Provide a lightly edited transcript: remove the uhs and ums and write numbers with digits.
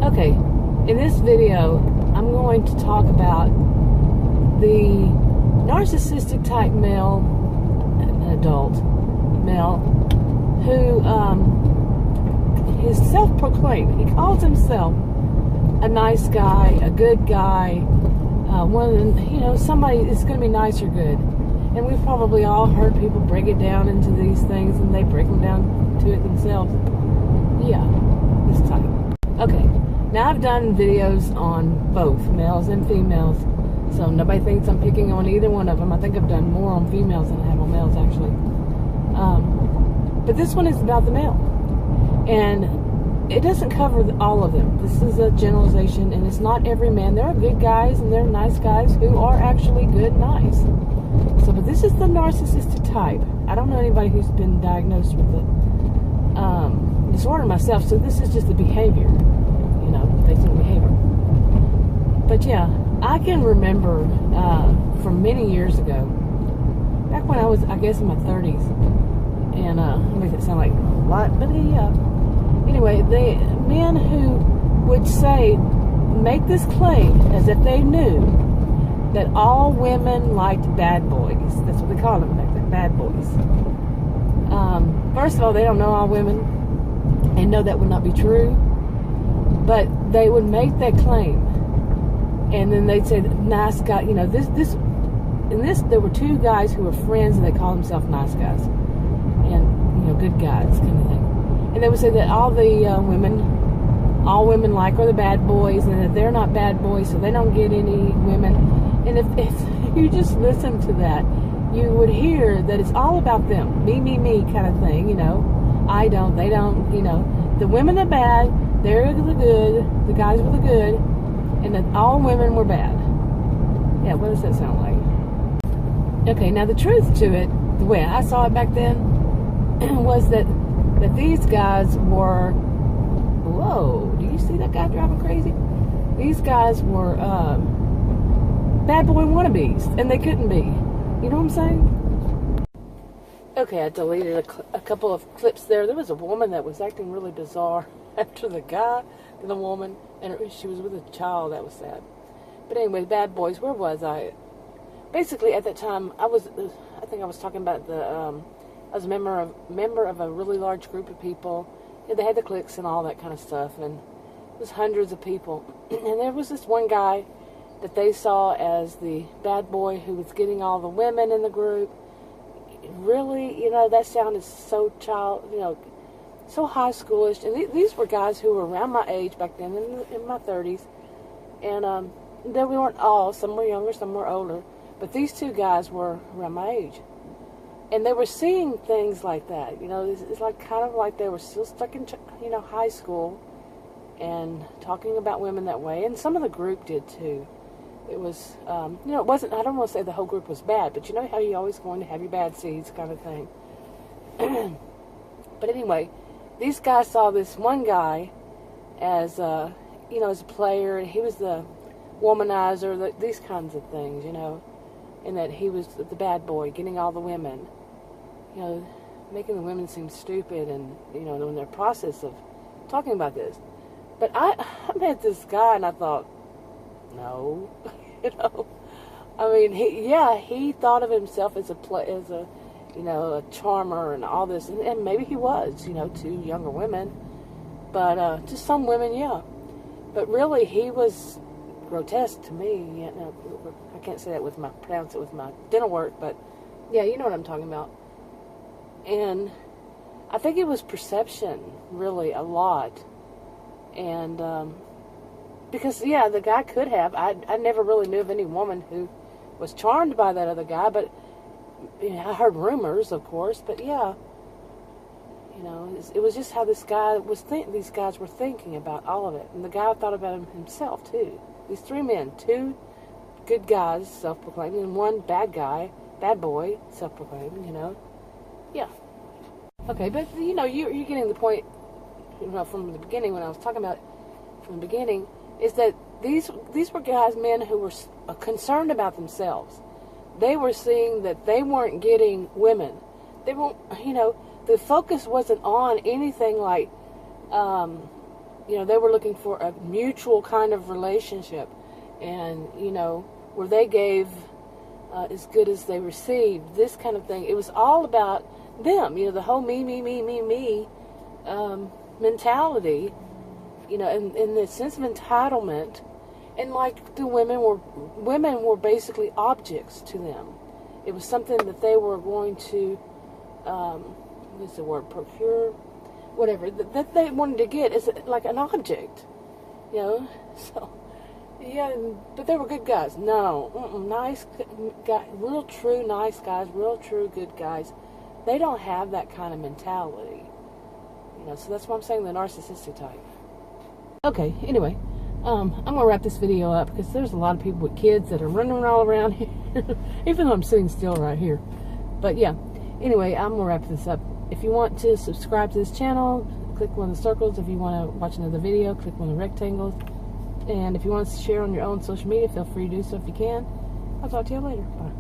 Okay, in this video, I'm going to talk about the narcissistic type male, an adult male, who is self-proclaimed. He calls himself a nice guy, a good guy, somebody that's going to be nice or good. And we've probably all heard people break it down into these things, and they break them down to it themselves. Yeah, this type. Okay, now I've done videos on both males and females, so nobody thinks I'm picking on either one of them. I think I've done more on females than I have on males, actually. But this one is about the male, and it doesn't cover all of them. This is a generalization, and it's not every man. There are good guys and there are nice guys who are actually good and nice. So, but this is the narcissistic type. I don't know anybody who's been diagnosed with the disorder myself, so this is just the behavior, basic behavior. But yeah, I can remember from many years ago, back when I was, I guess, in my 30s, and it makes it sound like a lot, but yeah. Anyway, the men who would make this claim as if they knew that all women liked bad boys. That's what they call them back then, bad boys. First of all, they don't know all women and know that would not be true, but they would make that claim, and then they'd say, nice guy, there were two guys who were friends, and they called themselves nice guys, and, good guys kind of thing. And they would say that all women like are the bad boys, and that they're not bad boys, so they don't get any women. And if you just listen to that, you would hear that it's all about them. Me, me, me kind of thing, I don't, they don't, The women are bad, they're the good, the guys were the good, and that all women were bad. Yeah, what does that sound like? Okay, now the truth to it, the way I saw it back then, was that these guys were, whoa, do you see that guy driving crazy? These guys were, bad boy wannabes, and they couldn't be. You know what I'm saying? Okay, I deleted a couple of clips there. There was a woman that was acting really bizarre after the guy and the woman, and she was with a child. That was sad. But anyway, bad boys, where was I? Basically, at that time, I think I was talking about I was a member of a really large group of people. Yeah, they had the cliques and all that kind of stuff, and it was hundreds of people. And there was this one guy that they saw as the bad boy who was getting all the women in the group. Really, that sounded so so high schoolish. And these were guys who were around my age back then, in my 30s. And they weren't all. Some were younger, some were older. But these two guys were around my age. And they were seeing things like that. It's like kind of like they were still stuck in, high school and talking about women that way. And some of the group did too. It was, it wasn't, I don't want to say the whole group was bad, but you know how you're always going to have your bad seeds kind of thing. But anyway, these guys saw this one guy as, as a player, and he was the womanizer, these kinds of things, and that he was the bad boy, getting all the women, making the women seem stupid, and, in their process of talking about this. But I met this guy, and I thought, no, he thought of himself as a charmer and all this, and maybe he was, to younger women, but to some women, yeah, but really he was grotesque to me. I can't say that pronounce it with my dental work, but yeah, you know what I'm talking about. And I think it was perception, really, a lot, and because, yeah, the guy could have. I never really knew of any woman who was charmed by that other guy, but I heard rumors, of course, but yeah, it was just how this guy these guys were thinking about all of it. And the guy thought about himself, too. These three men, two good guys, self-proclaimed, and one bad guy, bad boy, self-proclaimed, Yeah. Okay, but, you're getting the point, from the beginning, when I was talking about it, from the beginning, is that these were guys, men who were concerned about themselves. They were seeing that they weren't getting women. They weren't, the focus wasn't on anything like You know, they were looking for a mutual kind of relationship, and, you know, where they gave as good as they received, this kind of thing. It was all about them, you know, the whole me mentality, you know, and the sense of entitlement, and like the women were basically objects to them. It was something that they were going to, what's the word, procure, whatever, that they wanted to get is like an object, you know. So, yeah, but they were good guys. No, nice guys, real true nice guys, real true good guys. They don't have that kind of mentality, you know. So that's why I'm saying the narcissistic type. Okay, anyway, I'm gonna wrap this video up because there's a lot of people with kids that are running all around here, even though I'm sitting still right here. But yeah, anyway, I'm gonna wrap this up. If you want to subscribe to this channel, click one of the circles. If you want to watch another video, click one of the rectangles. And if you want to share on your own social media, feel free to do so if you can. I'll talk to you later. Bye.